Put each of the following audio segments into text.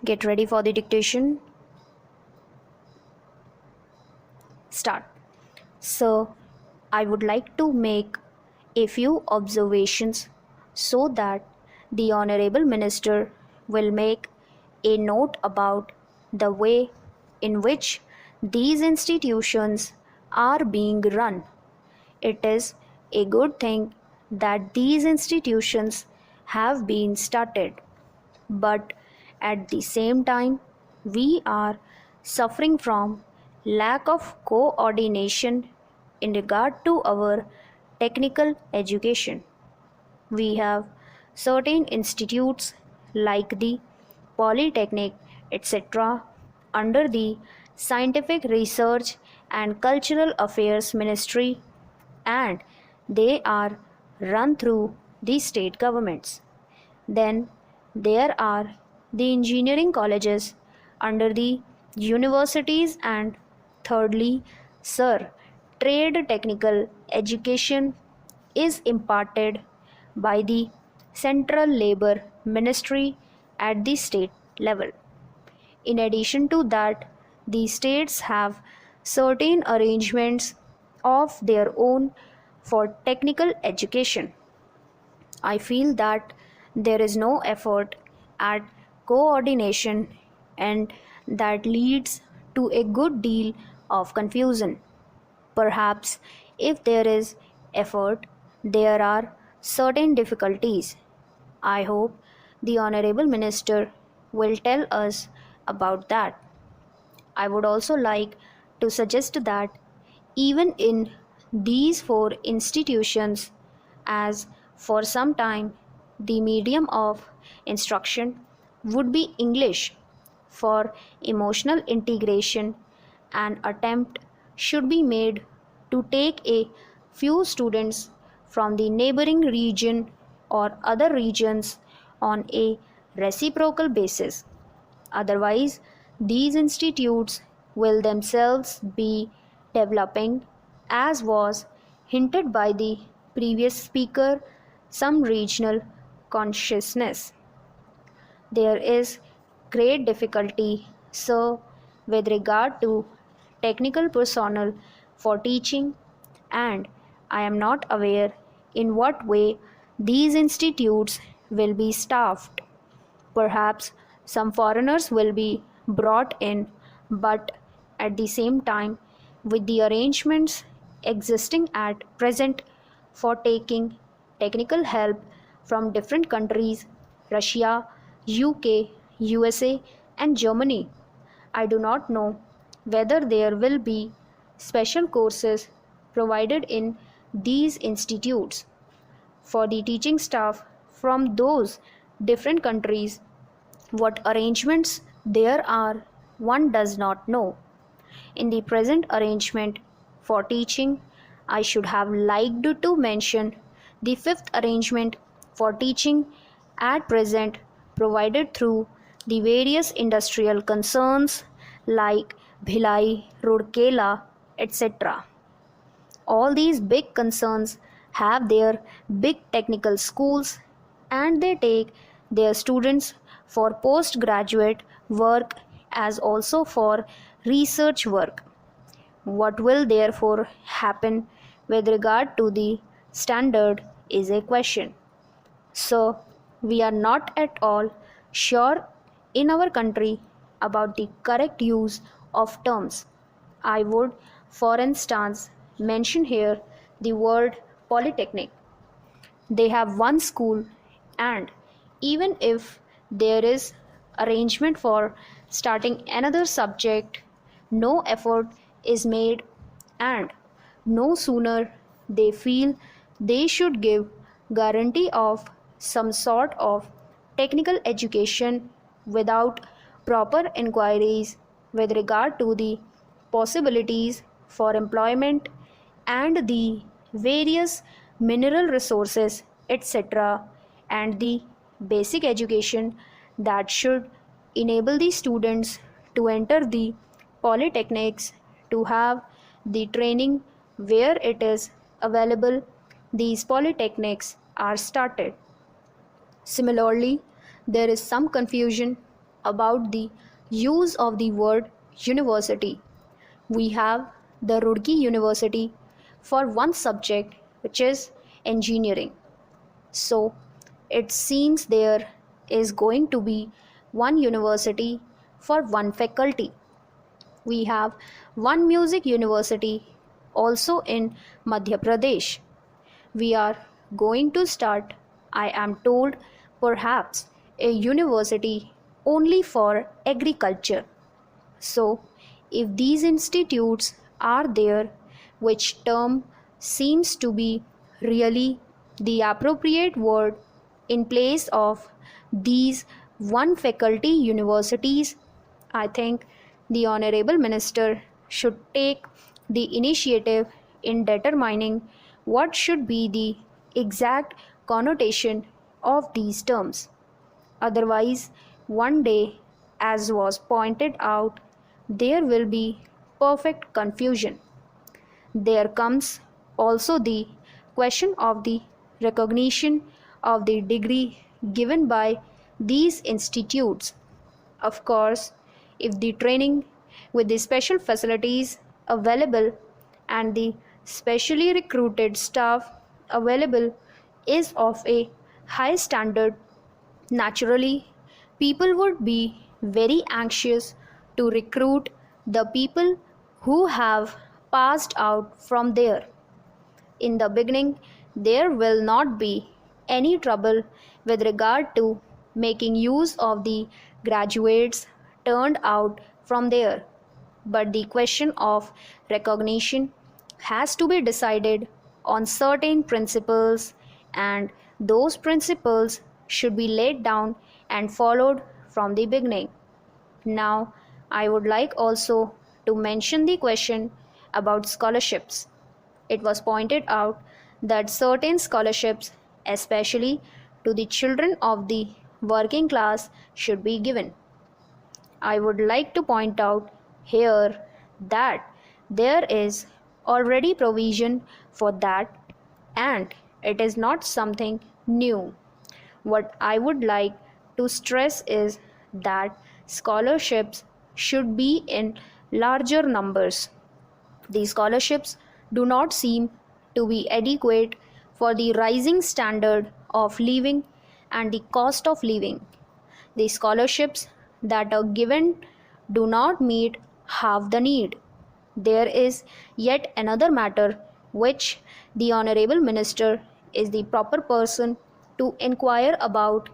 Get ready for the dictation. Start. So, I would like to make a few observations so that the Honorable Minister will make a note about the way in which these institutions are being run. It is a good thing that these institutions have been started, but at the same time, we are suffering from lack of coordination in regard to our technical education. We have certain institutes like the Polytechnic, etc., under the Scientific Research and Cultural Affairs Ministry, and they are run through the state governments. Then there are the engineering colleges under the universities, and thirdly, sir, trade technical education is imparted by the Central Labor Ministry at the state level. In addition to that, the states have certain arrangements of their own for technical education. I feel that there is no effort at coordination, and that leads to a good deal of confusion. Perhaps if there is effort, there are certain difficulties. I hope the Honorable Minister will tell us about that. I would also like to suggest that even in these four institutions, as for some time the medium of instruction would be English, for emotional integration, an attempt should be made to take a few students from the neighboring region or other regions on a reciprocal basis. Otherwise, these institutes will themselves be developing, as was hinted by the previous speaker, some regional consciousness. There is great difficulty, sir, with regard to technical personnel for teaching, and I am not aware in what way these institutes will be staffed. Perhaps some foreigners will be brought in, but at the same time, with the arrangements existing at present for taking technical help from different countries, Russia, UK, USA, and Germany, I do not know whether there will be special courses provided in these institutes for the teaching staff from those different countries. What arrangements there are, one does not know. In the present arrangement for teaching, I should have liked to mention the fifth arrangement for teaching at present provided through the various industrial concerns like Bhilai, Rourkela, etc. All these big concerns have their big technical schools, and they take their students for postgraduate work as also for research work. What will therefore happen with regard to the standard is a question. So, we are not at all sure in our country about the correct use of terms. I would, for instance, mention here the word polytechnic. They have one school, and even if there is arrangement for starting another subject, no effort is made, and no sooner they feel they should give guarantee of some sort of technical education without proper inquiries with regard to the possibilities for employment and the various mineral resources, etc., and the basic education that should enable the students to enter the polytechnics, to have the training where it is available. These polytechnics are started. Similarly, there is some confusion about the use of the word university. We have the Roorkee University for one subject, which is engineering. So it seems there is going to be one university for one faculty. We have one music university also in Madhya Pradesh. We are going to start, I am told, perhaps a university only for agriculture. So, if these institutes are there, which term seems to be really the appropriate word in place of these one faculty universities, I think the Honorable Minister should take the initiative in determining what should be the exact connotation of these terms. Otherwise, one day, as was pointed out, there will be perfect confusion. There comes also the question of the recognition of the degree given by these institutes. Of course, if the training with the special facilities available and the specially recruited staff available is of a high standard, naturally, people would be very anxious to recruit the people who have passed out from there. In the beginning, there will not be any trouble with regard to making use of the graduates turned out from there. But the question of recognition has to be decided on certain principles, and those principles should be laid down and followed from the beginning. Now, I would like also to mention the question about scholarships. It was pointed out that certain scholarships, especially to the children of the working class, should be given. I would like to point out here that there is already provision for that, and it is not something new. What I would like to stress is that scholarships should be in larger numbers. These scholarships do not seem to be adequate for the rising standard of living and the cost of living. The scholarships that are given do not meet half the need. There is yet another matter which the Honorable Minister is the proper person to inquire about,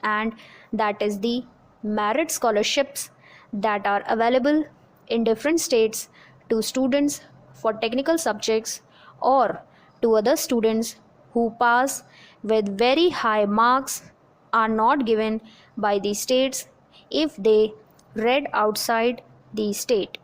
and that is the merit scholarships that are available in different states to students for technical subjects or to other students who pass with very high marks are not given by the states if they read outside the state.